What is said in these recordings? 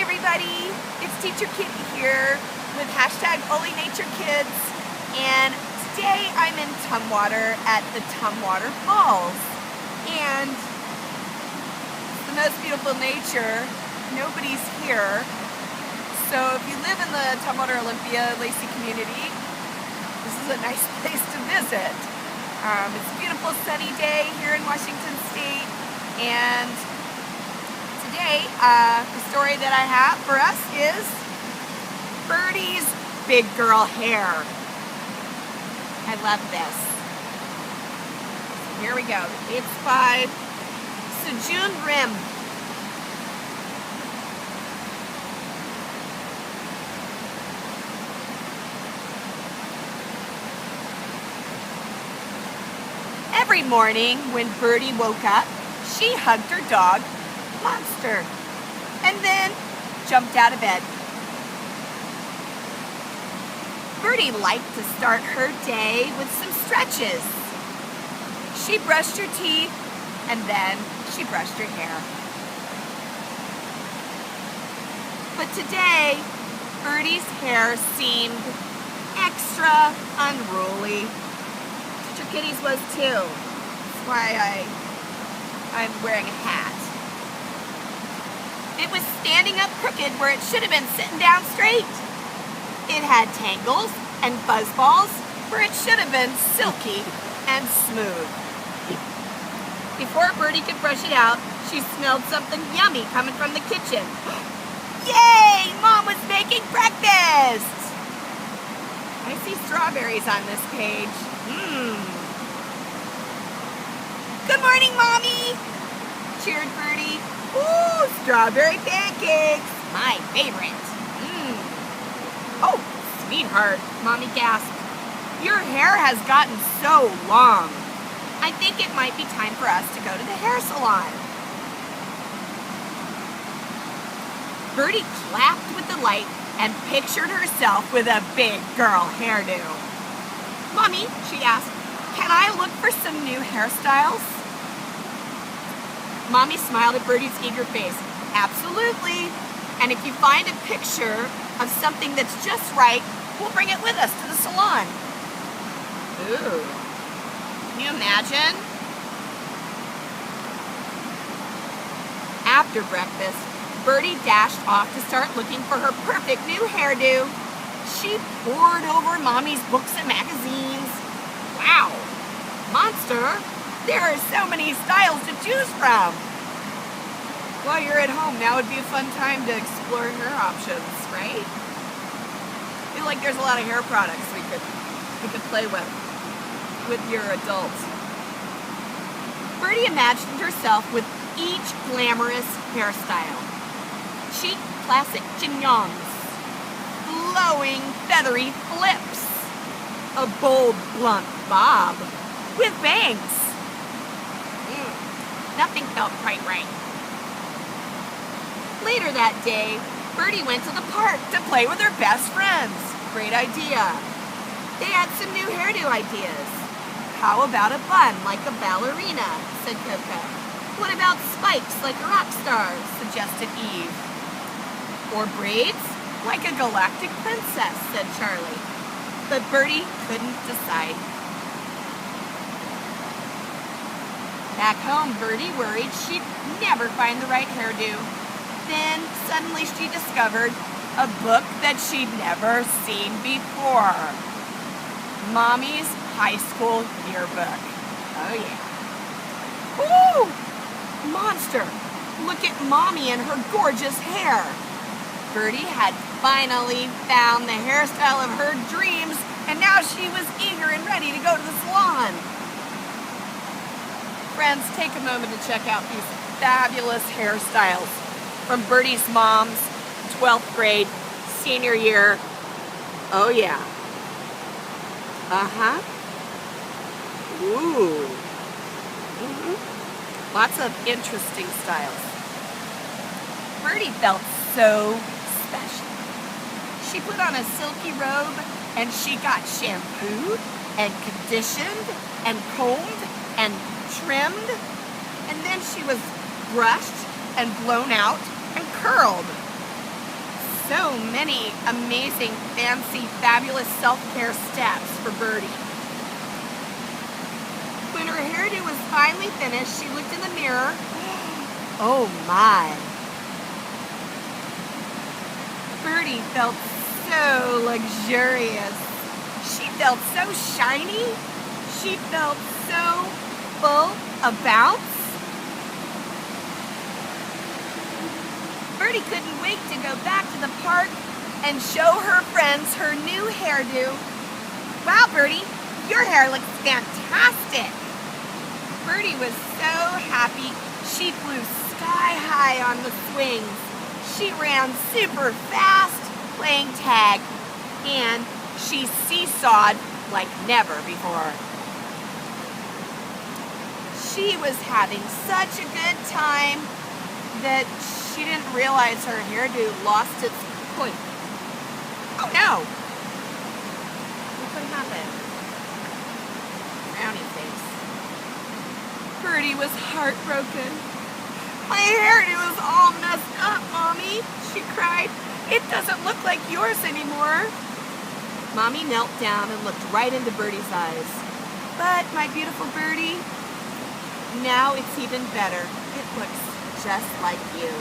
everybody, it's Teacher Kitty here with hashtag Only Nature Kids, and today I'm in Tumwater at the Tumwater Falls, and it's the most beautiful nature. Nobody's here, so if you live in the Tumwater Olympia Lacey community, this is a nice place to visit. It's a beautiful sunny day here in Washington State, and today, the story that I have for us is Birdie's big girl hair. I love this. Here we go. It's by Sujean Rim. Every morning when Birdie woke up, she hugged her dog, Monster, and then jumped out of bed. Birdie liked to start her day with some stretches. She brushed her teeth, and then she brushed her hair. But today, Birdie's hair seemed extra unruly. Teacher Kitty's was too. That's why I'm wearing a hat. It was standing up crooked where it should have been sitting down straight. It had tangles and buzzballs where it should have been silky and smooth. Before Birdie could brush it out, she smelled something yummy coming from the kitchen. Yay! Mom was making breakfast! I see strawberries on this page. Good morning, Mommy! Cheered Birdie. Ooh, strawberry pancakes! My favorite. Oh, sweetheart, Mommy gasped. Your hair has gotten so long. I think it might be time for us to go to the hair salon. Birdie clapped with delight and pictured herself with a big girl hairdo. Mommy, she asked, can I look for some new hairstyles? Mommy smiled at Birdie's eager face. Absolutely. And if you find a picture of something that's just right, we'll bring it with us to the salon. Ooh. Can you imagine? After breakfast, Birdie dashed off to start looking for her perfect new hairdo. She pored over Mommy's books and magazines. Wow. Monster, there are so many styles to choose from. While you're at home, now would be a fun time to explore hair options, right? I feel like there's a lot of hair products we could play with your adults. Birdie imagined herself with each glamorous hairstyle. Chic classic chignons, flowing feathery flips, a bold blunt bob with bangs. Nothing felt quite right. Later that day, Birdie went to the park to play with her best friends. Great idea. They had some new hairdo ideas. How about a bun like a ballerina, said Coco. What about spikes like a rock star, suggested Eve. Or braids like a galactic princess, said Charlie. But Birdie couldn't decide. Back home, Birdie worried she'd never find the right hairdo. Then, suddenly she discovered a book that she'd never seen before. Mommy's High School Yearbook. Oh, yeah. Woo! Monster! Look at Mommy and her gorgeous hair. Birdie had finally found the hairstyle of her dreams, and now she was eager and ready to go to the salon. Friends, take a moment to check out these fabulous hairstyles from Birdie's mom's 12th grade senior year. Oh yeah. Ooh. Lots of interesting styles. Birdie felt so special. She put on a silky robe and she got shampooed and conditioned and combed and trimmed, and then she was brushed and blown out and curled. so many amazing, fancy, fabulous self-care steps for Birdie. When her hairdo was finally finished, she looked in the mirror. Oh my! Birdie felt so luxurious. She felt so shiny. She felt so full of bounce. Birdie couldn't wait to go back to the park and show her friends her new hairdo. Wow, Birdie, your hair looks fantastic. Birdie was so happy. She flew sky high on the swings. She ran super fast playing tag, and she seesawed like never before. She was having such a good time that she didn't realize her hairdo lost its point. Oh no! Look what happened. Frowny face. Birdie was heartbroken. My hairdo is all messed up, Mommy, she cried. It doesn't look like yours anymore. Mommy knelt down and looked right into Birdie's eyes. But, my beautiful Birdie, now it's even better. It looks just like you.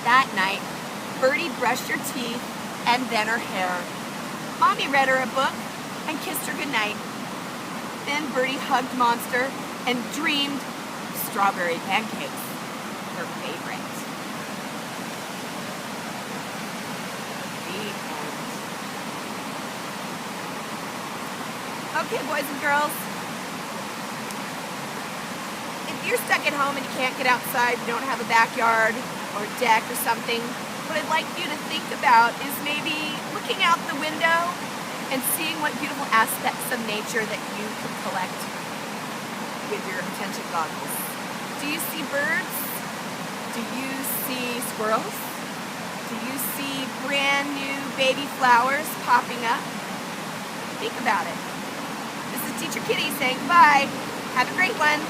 That night, Birdie brushed her teeth and then her hair. Mommy read her a book and kissed her goodnight. Then Birdie hugged Monster and dreamed strawberry pancakes, her favorite. The end. Okay, boys and girls. If you're stuck at home and you can't get outside, you don't have a backyard or deck or something, what I'd like you to think about is maybe looking out the window and seeing what beautiful aspects of nature that you can collect with your attention goggles. Do you see birds? Do you see squirrels? Do you see brand new baby flowers popping up? Think about it. This is Teacher Kitty saying bye. Have a great one.